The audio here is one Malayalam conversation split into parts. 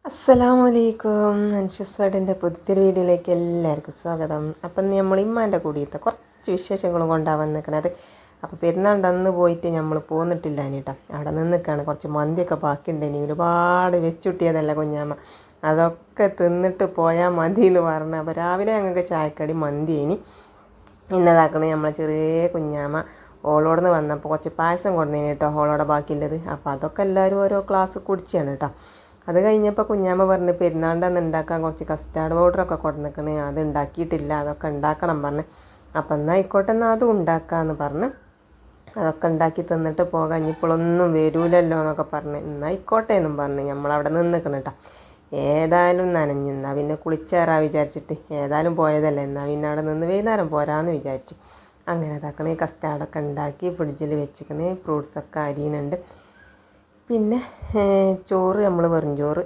അസ്സലാമലൈക്കും. അൻഷുസ്വാഡിൻ്റെ പുതിയൊരു വീഡിയോയിലേക്ക് എല്ലാവർക്കും സ്വാഗതം. അപ്പം നമ്മൾ ഇമ്മാൻ്റെ കൂടിയത്തെ കുറച്ച് വിശേഷങ്ങളും കൊണ്ടാണ് വന്നിരിക്കണത്. അപ്പോൾ പെരുന്നാളിൻ്റെ അന്ന് പോയിട്ട് നമ്മൾ പോന്നിട്ടില്ല കേട്ടോ. അവിടെ നിൽക്കുകയാണ്. കുറച്ച് മന്തിയൊക്കെ ബാക്കിയുണ്ടെങ്കിൽ ഒരുപാട് വെച്ചുട്ടിയതല്ല കുഞ്ഞാമ്മ, അതൊക്കെ തിന്നിട്ട് പോയാൽ മതി എന്ന് പറഞ്ഞു. അപ്പോൾ രാവിലെ ഞങ്ങൾക്ക് ചായക്കടി മന്തി ഇനി ഇന്നതാക്കണേ നമ്മളെ ചെറിയ കുഞ്ഞാമ്മ ഓളോടുന്ന് വന്നപ്പോൾ കുറച്ച് പായസം കൊണ്ടുവന്നേന് കേട്ടോ, ഓളോടെ ബാക്കിയുള്ളത്. അപ്പോൾ അതൊക്കെ എല്ലാവരും ഓരോ ഗ്ലാസ് കുടിച്ചാണ് കേട്ടോ. അത് കഴിഞ്ഞപ്പോൾ കുഞ്ഞാമ്മ പറഞ്ഞ് പെരുന്നാളിൻ്റെ അന്ന് ഉണ്ടാക്കാൻ കുറച്ച് കസ്റ്റാർഡ് പൗഡറൊക്കെ കൊണ്ടുവന്നിക്കണേ, അത് ഉണ്ടാക്കിയിട്ടില്ല, അതൊക്കെ ഉണ്ടാക്കണം പറഞ്ഞ്. അപ്പം എന്നാൽ ആയിക്കോട്ടെ, എന്നാൽ അതും ഉണ്ടാക്കാമെന്ന് പറഞ്ഞ് അതൊക്കെ ഉണ്ടാക്കി തന്നിട്ട് പോകാം, ഇനിയിപ്പോഴൊന്നും വരൂലല്ലോ എന്നൊക്കെ പറഞ്ഞ്. എന്നാൽ ആയിക്കോട്ടെ എന്നും പറഞ്ഞ് നമ്മളവിടെ നിൽക്കണം കേട്ടോ. ഏതായാലും നനഞ്ഞു, എന്നാൽ പിന്നെ കുളിച്ചേറാ വിചാരിച്ചിട്ട് ഏതായാലും പോയതല്ലേ, എന്നാൽ പിന്നെ അവിടെ നിന്ന് വൈകുന്നേരം പോരാന്ന് വിചാരിച്ച് അങ്ങനെ ഇതാക്കണേ. കസ്റ്റാർഡൊക്കെ ഉണ്ടാക്കി ഫ്രിഡ്ജിൽ വെച്ചിക്കണേ, ഫ്രൂട്ട്സൊക്കെ അരിയുന്നുണ്ട്. പിന്നെ ചോറ് നമ്മൾ വെറും ചോറ്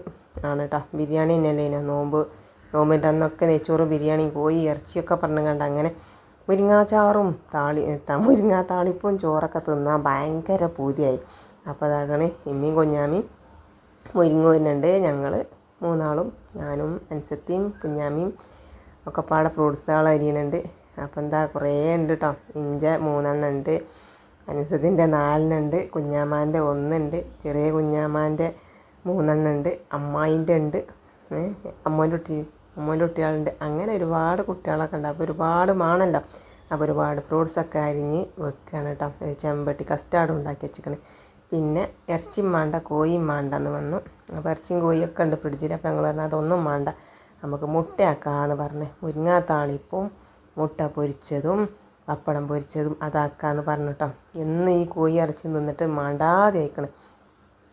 ആണ് കേട്ടോ. ബിരിയാണി തന്നെയല്ലേ നോമ്പിൻ്റെ അന്നൊക്കെ നെയ്ച്ചോറും ബിരിയാണിയും കോഴി ഇറച്ചിയൊക്കെ പറഞ്ഞു കണ്ട് അങ്ങനെ മുരിങ്ങാച്ചാറും മുരിങ്ങാ താളിപ്പും ചോറൊക്കെ തിന്നാൻ ഭയങ്കര പൂതിയായി. അപ്പോൾ അതാകണേ ഇമ്മയും കുഞ്ഞാമിയും മുരിങ്ങ വരുന്നുണ്ട്. ഞങ്ങൾ മൂന്നാളും, ഞാനും അൻസത്തിയും കുഞ്ഞാമിയും ഒക്കെ പാടെ ഫ്രൂട്ട്സുകൾ അരിയുന്നുണ്ട്. അപ്പോൾ എന്താ കുറേ ഉണ്ട് കേട്ടോ. ഇഞ്ച 3 ഉണ്ട്, അനുസത്തിൻ്റെ 4 ഉണ്ട്, കുഞ്ഞാമാൻ്റെ 1 ഉണ്ട്, ചെറിയ കുഞ്ഞാമാൻ്റെ 3 ഉണ്ട്, അമ്മായിൻ്റെ ഉണ്ട്, അമ്മോൻ്റെ കുട്ടികളുണ്ട്. അങ്ങനെ ഒരുപാട് കുട്ടികളൊക്കെ ഉണ്ട്. അപ്പോൾ ഒരുപാട് മാണല്ലോ. അപ്പോൾ ഒരുപാട് ഫ്രൂട്ട്സൊക്കെ അരിഞ്ഞ് വെക്കുകയാണ് കേട്ടോ. ചെമ്പട്ടി കസ്റ്റാർഡ് ഉണ്ടാക്കി വെച്ചിരിക്കണേ. പിന്നെ ഇറച്ചിയും വേണ്ട കോഴിയും വേണ്ടെന്ന് വന്നു. അപ്പോൾ ഇറച്ചിയും കോഴിയൊക്കെ ഉണ്ട് ഫ്രിഡ്ജിൽ. അപ്പോൾ ഞങ്ങൾ പറഞ്ഞാൽ അതൊന്നും വേണ്ട, നമുക്ക് മുട്ടയാക്കാമെന്ന് പറഞ്ഞ് മുരിങ്ങാ താളിപ്പും മുട്ട പൊരിച്ചതും പപ്പടം പൊരിച്ചതും അതാക്കാമെന്ന് പറഞ്ഞിട്ടോ. എന്ന് ഈ കോഴി ഇറച്ചി നിന്നിട്ട് മാണ്ടാതെ അയക്കണം.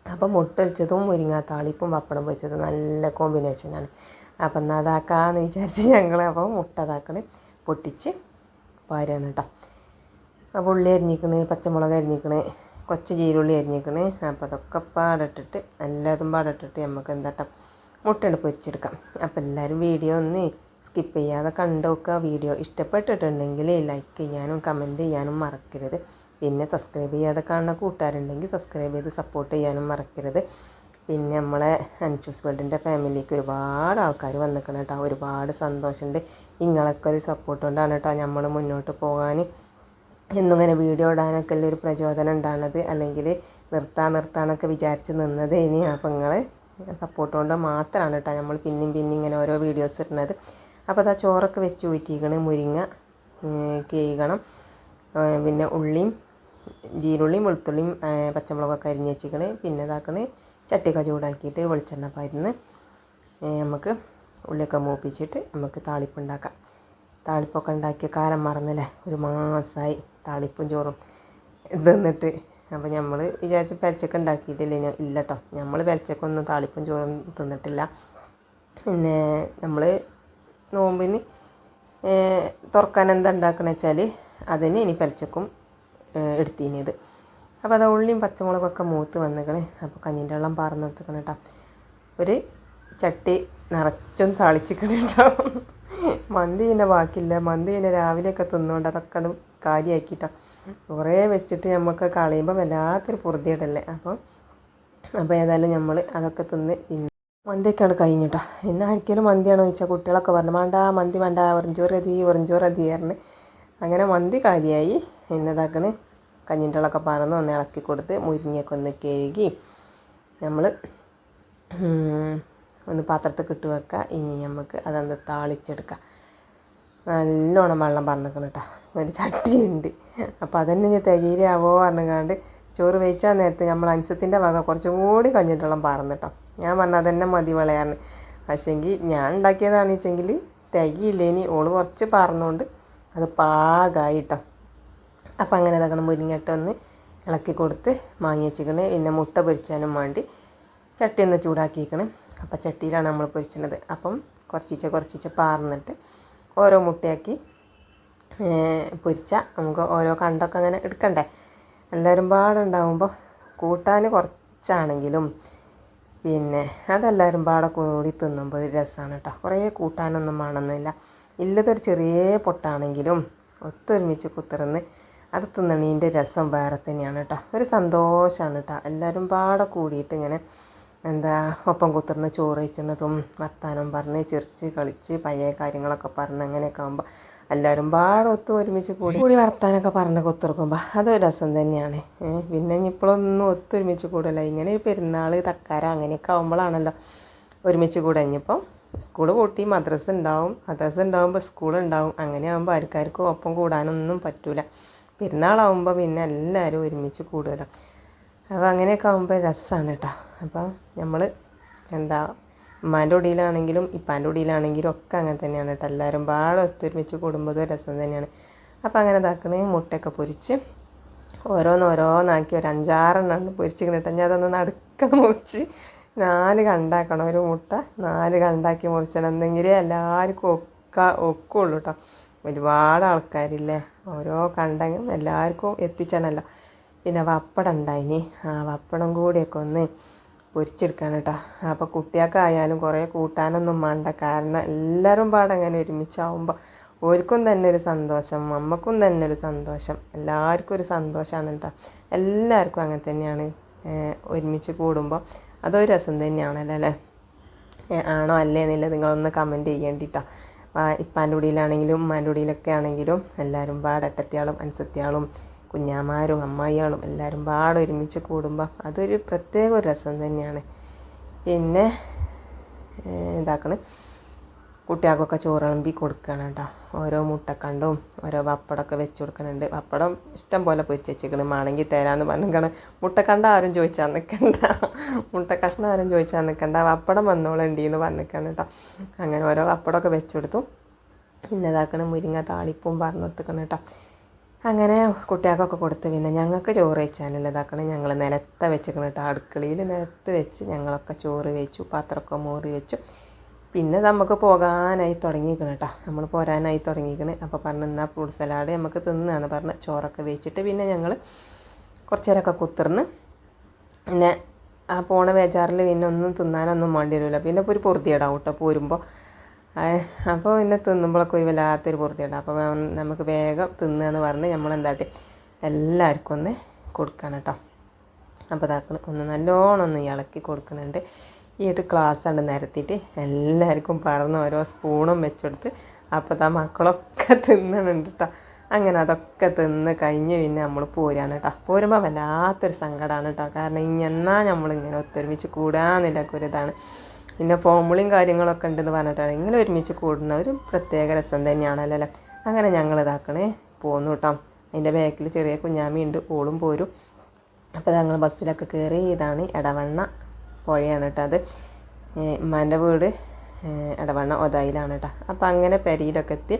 അപ്പോൾ മുട്ട പൊരിച്ചതും മുരിങ്ങാ താളിപ്പും പപ്പടം പൊരിച്ചതും നല്ല കോമ്പിനേഷനാണ്. അപ്പം എന്നാൽ അതാക്കാമെന്ന് വിചാരിച്ച് ഞങ്ങൾ അപ്പോൾ മുട്ട അതാക്കണേ പൊട്ടിച്ച് പാരാണ് കേട്ടോ. അപ്പോൾ ഉള്ളി അരിഞ്ഞിക്കണേ, പച്ചമുളക് അരിഞ്ഞിക്കണേ, കൊച്ചു ചീരുള്ളി അരിഞ്ഞിക്കണേ. അപ്പോൾ അതൊക്കെ പാടിട്ടിട്ട് എല്ലാതും പാടിട്ടിട്ട് നമുക്ക് എന്താട്ടോ മുട്ട പൊരിച്ചെടുക്കാം. അപ്പോൾ എല്ലാവരും വീഡിയോ ഒന്ന് സ്കിപ്പ് ചെയ്യാതെ കണ്ടു നോക്കുക. വീഡിയോ ഇഷ്ടപ്പെട്ടിട്ടുണ്ടെങ്കിൽ ലൈക്ക് ചെയ്യാനും കമൻറ്റ് ചെയ്യാനും മറക്കരുത്. പിന്നെ സബ്സ്ക്രൈബ് ചെയ്യാതെ കാണുന്ന കൂട്ടുകാരുണ്ടെങ്കിൽ സബ്സ്ക്രൈബ് ചെയ്ത് സപ്പോർട്ട് ചെയ്യാനും മറക്കരുത്. പിന്നെ നമ്മളെ അൻഷൂസ് വേൾഡിൻ്റെ ഫാമിലിക്ക് ഒരുപാട് ആൾക്കാർ വന്നിരിക്കണം കേട്ടോ. ഒരുപാട് സന്തോഷമുണ്ട്. നിങ്ങളൊക്കെ ഒരു സപ്പോർട്ട് കൊണ്ടാണ് കേട്ടോ നമ്മൾ മുന്നോട്ട് പോകാൻ എന്നിങ്ങനെ വീഡിയോ ഇടാനൊക്കെ ഉള്ള ഒരു പ്രചോദനം ഉണ്ടാകുന്നത്. അല്ലെങ്കിൽ നിർത്താനൊക്കെ വിചാരിച്ച് നിന്നത് ഇനി. അപ്പോൾ നിങ്ങൾ സപ്പോർട്ട് കൊണ്ട് മാത്രമാണ് കേട്ടോ നമ്മൾ പിന്നെയും ഇങ്ങനെ ഓരോ വീഡിയോസ് ഇടുന്നത്. അപ്പോൾ അതാ ചോറൊക്കെ വെച്ച് ഊറ്റിക്കണം. മുരിങ്ങ കേൾക്കണം. പിന്നെ ഉള്ളിയും ജീരുള്ളിയും വെളുത്തുള്ളിയും പച്ചമുളകൊക്കെ അരിഞ്ഞ് വെച്ചിക്കണേ. പിന്നെ ഇതാക്കണേ ചട്ടിയൊക്കെ ചൂടാക്കിയിട്ട് വെളിച്ചെണ്ണ പരുന്ന് നമുക്ക് ഉള്ളിയൊക്കെ മൂപ്പിച്ചിട്ട് നമുക്ക് താളിപ്പുണ്ടാക്കാം. താളിപ്പൊക്കെ ഉണ്ടാക്കിയ കാലം മറന്നല്ലേ, ഒരു മാസമായി താളിപ്പും ചോറും തിന്നിട്ട്. അപ്പോൾ നമ്മൾ വിചാരിച്ച് പെലച്ചക്ക ഉണ്ടാക്കിയിട്ടില്ല ഇല്ല കേട്ടോ. നമ്മൾ പെലച്ചക്കൊന്നും താളിപ്പും ചോറും തിന്നിട്ടില്ല. പിന്നെ നമ്മൾ നോമ്പിന് തുറക്കാൻ എന്താ ഉണ്ടാക്കണമെന്ന് വെച്ചാൽ അതിന് ഇനി പെലച്ചക്കും എടുത്തിനിയത്. അപ്പോൾ അത് ഉള്ളിയും പച്ചമുളകൊക്കെ മൂത്ത് വന്നിക്കണേ. അപ്പോൾ കഞ്ഞിൻ്റെ വെള്ളം പാർന്ന് നിർത്തിക്കണം കേട്ടോ. ഒരു ചട്ടി നിറച്ചും താളിച്ചിക്കണം കേട്ടോ. മന്തി പിന്നെ ബാക്കിയില്ല. മന്തി പിന്നെ രാവിലെയൊക്കെ തിന്നുകൊണ്ട് അതൊക്കെ കാര്യമാക്കിട്ടോ. കുറേ വെച്ചിട്ട് നമുക്ക് കളയുമ്പോൾ വല്ലാത്തൊരു പൊറുതിയിടല്ലേ. അപ്പോൾ ഏതായാലും നമ്മൾ അതൊക്കെ തിന്ന് പിന്നെ മന്തിയൊക്കെയാണ് കഴിഞ്ഞിട്ടോ. പിന്നെ ആർക്കെങ്കിലും മന്തിയാണോ ചോദിച്ചാൽ കുട്ടികളൊക്കെ പറഞ്ഞു മന്തി വേണ്ട, വെറുംചോറ് പറഞ്ഞ് അങ്ങനെ മന്തി കാര്യമായി. എന്നതാക്കണ് കഞ്ഞിൻ്റെ വെള്ളമൊക്കെ പറന്ന് ഒന്ന് ഇളക്കി കൊടുത്ത് മുരിങ്ങയൊക്കെ ഒന്ന് കഴുകി നമ്മൾ ഒന്ന് പാത്രത്തിൽ ഇട്ട് വെക്കുക. ഇനി നമുക്ക് അതൊന്ന് താളിച്ചെടുക്കാം. നല്ലോണം വെള്ളം പറഞ്ഞിക്കണം കേട്ടോ. ഒരു ചട്ടിയുണ്ട്. അപ്പോൾ അതന്നെ ഞാൻ തികയിലാവോ പറഞ്ഞുകൊണ്ട് ചോറ് വെച്ചാൽ നേരത്തെ നമ്മൾ അൻസത്തിൻ്റെ വക കുറച്ചും കൂടി കഞ്ഞിൻ്റെ വെള്ളം പറന്നിട്ടോ. ഞാൻ പറഞ്ഞാൽ അതന്നെ മതി വിളയാറിന്. പക്ഷേങ്കിൽ ഞാൻ ഉണ്ടാക്കിയതാണെന്ന് വെച്ചെങ്കിൽ തികയില്ലേനി ഓള് കുറച്ച് പറന്നുകൊണ്ട് അത് പാകമായിട്ടോ. അപ്പോൾ അങ്ങനെ ഇതാക്കണം. മുരിങ്ങയിട്ട് ഒന്ന് ഇളക്കി കൊടുത്ത് മാങ്ങി വെച്ചിക്കണേ. പിന്നെ മുട്ട പൊരിച്ചാനും വേണ്ടി ചട്ടി ഒന്ന് ചൂടാക്കിയിരിക്കണം. അപ്പോൾ ചട്ടിയിലാണ് നമ്മൾ പൊരിച്ചത്. അപ്പം കുറച്ചിച്ച് പാർന്നിട്ട് ഓരോ മുട്ടയാക്കി പൊരിച്ചാൽ നമുക്ക് ഓരോ കണ്ടൊക്കെ അങ്ങനെ എടുക്കണ്ടേ. എല്ലാവരും പാടുണ്ടാകുമ്പോൾ കൂട്ടാൻ കുറച്ചാണെങ്കിലും പിന്നെ അതെല്ലാവരും പാടെ കൂടി തിന്നുമ്പോൾ ഒരു രസമാണ് കേട്ടോ. കുറേ കൂട്ടാനൊന്നും വേണമെന്നില്ല. ഇല്ലതൊരു ചെറിയ പൊട്ടാണെങ്കിലും ഒത്തൊരുമിച്ച് കുത്തിർന്ന് അത് തിന്നണീൻ്റെ രസം വേറെ തന്നെയാണ് കേട്ടോ. ഒരു സന്തോഷമാണ് കേട്ടോ. എല്ലാവരും പാടെ കൂടിയിട്ട് ഇങ്ങനെ എന്താ ഒപ്പം കുത്തിർന്ന് ചോറ് വെച്ചുന്നതും വർത്താനം പറഞ്ഞ് ചിരിച്ച് കളിച്ച് പഴയ കാര്യങ്ങളൊക്കെ പറഞ്ഞ് അങ്ങനെയൊക്കെ ആകുമ്പോൾ എല്ലാവരും പാടെ ഒരുമിച്ച് കൂടി വർത്താനമൊക്കെ പറഞ്ഞ് കുത്തിർക്കുമ്പോൾ അതൊരു രസം തന്നെയാണ്. പിന്നെ ഇപ്പോഴൊന്നും ഒരുമിച്ച് കൂടല്ല. ഇങ്ങനെ ഒരു പെരുന്നാൾ തക്കാര അങ്ങനെയൊക്കെ ആകുമ്പോഴാണല്ലോ ഒരുമിച്ച് കൂടെ. ഇനിയിപ്പം സ്കൂൾ പൂട്ടി മദ്രസ ഉണ്ടാവുമ്പോൾ സ്കൂളുണ്ടാവും. അങ്ങനെ ആകുമ്പോൾ ആർക്കാർക്കും ഒപ്പം കൂടാനൊന്നും പറ്റില്ല. പെരുന്നാളാവുമ്പോൾ പിന്നെ എല്ലാവരും ഒരുമിച്ച് കൂടുമല്ലോ. അപ്പോൾ അങ്ങനെയൊക്കെ ആകുമ്പോൾ രസമാണ് കേട്ടോ. അപ്പോൾ നമ്മൾ എന്താ ഉമ്മാൻ്റെ കുടിയിലാണെങ്കിലും ഇപ്പാൻ്റെ കുടിയിലാണെങ്കിലും ഒക്കെ അങ്ങനെ തന്നെയാണ് കേട്ടോ. എല്ലാവരും പാടെ ഒത്തൊരുമിച്ച് കൂടുമ്പോൾ രസം തന്നെയാണ്. അപ്പോൾ അങ്ങനെ ഇതാക്കണേ മുട്ടയൊക്കെ പൊരിച്ച് ഓരോന്നാക്കി ഒരു 5-6 പൊരിച്ച് കിട്ടും. ഞാൻ അതൊന്ന് നടുക്ക മുറിച്ച് 4 കണ്ടാക്കണം. ഒരു മുട്ട 4 കണ്ടാക്കി മുറിച്ചണം. എന്തെങ്കിലും എല്ലാവർക്കും ഒക്കുള്ളൂ കേട്ടോ. ഒരുപാട് ആൾക്കാരില്ലേ, ഓരോ കണ്ടെങ്കിൽ എല്ലാവർക്കും എത്തിച്ചണമല്ലോ. പിന്നെ പപ്പടം ഉണ്ടായിനി, പപ്പടം കൂടിയൊക്കെ ഒന്ന് പൊരിച്ചെടുക്കാൻ കേട്ടോ. അപ്പോൾ കുട്ടികൾക്കായാലും കുറേ കൂട്ടാനൊന്നും വേണ്ട. കാരണം എല്ലാവരും പാടെ അങ്ങനെ ഒരുമിച്ചാവുമ്പോൾ ഓർക്കും തന്നെ ഒരു സന്തോഷം, അമ്മക്കും തന്നെ ഒരു സന്തോഷം, എല്ലാവർക്കും ഒരു സന്തോഷമാണ് കേട്ടോ. എല്ലാവർക്കും അങ്ങനെ തന്നെയാണ് ഒരുമിച്ച് കൂടുമ്പോൾ അതൊരു രസം തന്നെയാണല്ലോ അല്ലേ. ആണോ അല്ലേ എന്നില്ല നിങ്ങളൊന്ന് കമൻറ്റ് ചെയ്യേണ്ടിട്ടോ. ഇപ്പാൻ്റെ കുടിയിലാണെങ്കിലും ഉമ്മാൻ്റെ കുടിയിലൊക്കെ ആണെങ്കിലും എല്ലാവരും പാടെ ഏട്ടത്തിയാളും അനുസത്തിയാളും കുഞ്ഞാമാരും അമ്മായിയാളും എല്ലാവരും പാടെ ഒരുമിച്ച് കൂടുമ്പോൾ അതൊരു പ്രത്യേക ഒരു രസം തന്നെയാണ്. പിന്നെ ഇതാക്കണം കുട്ടികൾക്കൊക്കെ ചോറ് വിളമ്പി കൊടുക്കണം കേട്ടോ. ഓരോ മുട്ടക്കണ്ടും ഓരോ പപ്പടമൊക്കെ വെച്ച് കൊടുക്കുന്നുണ്ട്. പപ്പടം ഇഷ്ടം പോലെ പൊരിച്ച് വെച്ചിരിക്കണം. ആണെങ്കിൽ തരാമെന്ന് പറഞ്ഞിരിക്കണം. മുട്ടക്കണ്ട ആരും ചോദിച്ചാൽ നിൽക്കണ്ട, മുട്ട കഷ്ണം ആരും ചോദിച്ചാൽ നിൽക്കണ്ട, പപ്പടം വന്നോളുണ്ടെന്ന് പറഞ്ഞിരിക്കണം കേട്ടോ. അങ്ങനെ ഓരോ പപ്പടമൊക്കെ വെച്ച് കൊടുത്തു. പിന്നെ ഇതാക്കണം മുരിങ്ങ താളിപ്പും പറഞ്ഞു കൊടുത്തിക്കണം കേട്ടോ. അങ്ങനെ കുട്ടികൾക്കൊക്കെ കൊടുത്ത് പിന്നെ ഞങ്ങൾക്ക് ചോറ് വെച്ചാനല്ല ഇതാക്കണം. ഞങ്ങൾ നിലത്ത് വെച്ചിരിക്കണം കേട്ടോ. അടുക്കളയിൽ നിലത്ത് വെച്ച് ഞങ്ങളൊക്കെ ചോറ് വെച്ചു, പാത്രമൊക്കെ മോറി വെച്ചു. പിന്നെ നമുക്ക് പോകാനായി തുടങ്ങിയിരിക്കണം കേട്ടോ. നമ്മൾ പോരാനായി തുടങ്ങിയിരിക്കണം. അപ്പോൾ എന്നാൽ ഫ്രൂട്ട് സലാഡ് നമുക്ക് തിന്നാന്ന് പറഞ്ഞ് ചോറൊക്കെ വെച്ചിട്ട് പിന്നെ ഞങ്ങൾ കുറച്ച് നേരമൊക്കെ കുത്തിർന്ന് പിന്നെ ആ പോണ ബേജാറിൽ പിന്നെ ഒന്നും തിന്നാനൊന്നും വേണ്ടി വരില്ല. പിന്നെ ഇപ്പോൾ ഒരു പൊറുതിയിടാവും കേട്ടോ പോരുമ്പോൾ. അപ്പോൾ പിന്നെ തിന്നുമ്പോഴൊക്കെ ഒരു വല്ലാത്തൊരു പൊറുതിയിടാം. അപ്പോൾ നമുക്ക് വേഗം തിന്നുകയെന്ന് പറഞ്ഞ് നമ്മളെന്താട്ടി എല്ലാവർക്കും ഒന്ന് കൊടുക്കണം കേട്ടോ. അപ്പോൾ ഇതാക്കണം ഒന്ന് നല്ലോണം ഒന്ന് ഇളക്കി കൊടുക്കുന്നുണ്ട്. ക്ലാസ് ഉണ്ട് നിരത്തിയിട്ട് എല്ലാവർക്കും പറഞ്ഞ് ഓരോ സ്പൂണും വെച്ചെടുത്ത് അപ്പോൾ മക്കളൊക്കെ തിന്നണുണ്ട് കേട്ടോ. അങ്ങനെ അതൊക്കെ തിന്ന് കഴിഞ്ഞ് പിന്നെ നമ്മൾ പോരാണ് കേട്ടോ. പോരുമ്പോൾ വല്ലാത്തൊരു സങ്കടമാണ് കേട്ടോ. കാരണം എന്നാൽ നമ്മളിങ്ങനെ ഒത്തൊരുമിച്ച് കൂടാന്നില്ലൊക്കെ ഒരിതാണ്. പിന്നെ ഫോമുളിയും കാര്യങ്ങളൊക്കെ ഉണ്ടെന്ന് പറഞ്ഞിട്ടാണ് ഇങ്ങനെ ഒരുമിച്ച് കൂടുന്ന ഒരു പ്രത്യേക രസം തന്നെയാണല്ലോ. അങ്ങനെ ഞങ്ങൾ ഇതാക്കണേ പോന്നു കേട്ടോ. അതിൻ്റെ ബാക്കിൽ ചെറിയ കുഞ്ഞാമിയുണ്ട്, ഓളും പോരും. അപ്പോൾ ഞങ്ങൾ ബസ്സിലൊക്കെ കയറി. ഇതാണ് എടവണ്ണ പുഴയാണ് കേട്ടോ. അത് ഉമ്മാൻ്റെ വീട് എടവണ്ണ ഒതായിലാണ് കേട്ടോ. അപ്പോൾ അങ്ങനെ പെരിയിലൊക്കെ എത്തി.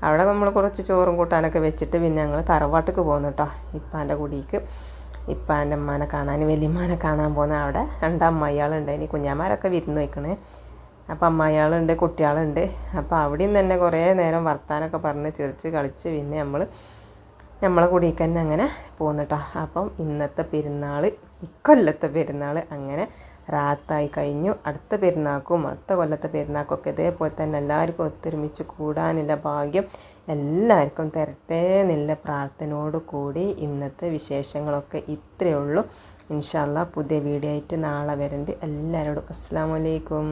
അവിടെ നമ്മൾ കുറച്ച് ചോറും കൂട്ടാനൊക്കെ വെച്ചിട്ട് പിന്നെ ഞങ്ങൾ തറവാട്ടിക്ക് പോകുന്നു കേട്ടോ. ഇപ്പാൻ്റെ കുടിക്ക് ഇപ്പാൻ്റെ അമ്മാനെ കാണാൻ വലിയമ്മാനെ കാണാൻ പോകുന്ന അവിടെ 2 അമ്മായികളുണ്ട്. ഇനി കുഞ്ഞാമാരൊക്കെ വിരുന്ന് വയ്ക്കണേ. അപ്പോൾ അമ്മായികളുണ്ട്, കുട്ടികളുണ്ട്. അപ്പോൾ അവിടെയും തന്നെ കുറേ നേരം വർത്താനൊക്കെ പറഞ്ഞ് ചിരിച്ച് കളിച്ച് പിന്നെ നമ്മളെ കുടിക്ക് തന്നെ അങ്ങനെ പോകുന്നു കേട്ടോ. അപ്പം ഇന്നത്തെ പെരുന്നാൾ ഇക്കൊല്ലത്തെ പെരുന്നാൾ അങ്ങനെ റാത്തായി കഴിഞ്ഞു. അടുത്ത പെരുന്നാൾക്കും അടുത്ത കൊല്ലത്തെ പെരുന്നാൾക്കൊക്കെ ഇതേപോലെ തന്നെ എല്ലാവർക്കും ഒത്തൊരുമിച്ച് കൂടാനുള്ള ഭാഗ്യം എല്ലാവർക്കും തരട്ടെ എന്നുള്ള പ്രാർത്ഥനയോട് കൂടി ഇന്നത്തെ വിശേഷങ്ങളൊക്കെ ഇത്രയേ ഉള്ളൂ. ഇൻഷാ അല്ലാഹ് പുതിയ വീഡിയോ ആയിട്ട് നാളെ വരുന്നുണ്ട്. എല്ലാവരോടും അസ്സലാമു അലൈക്കും.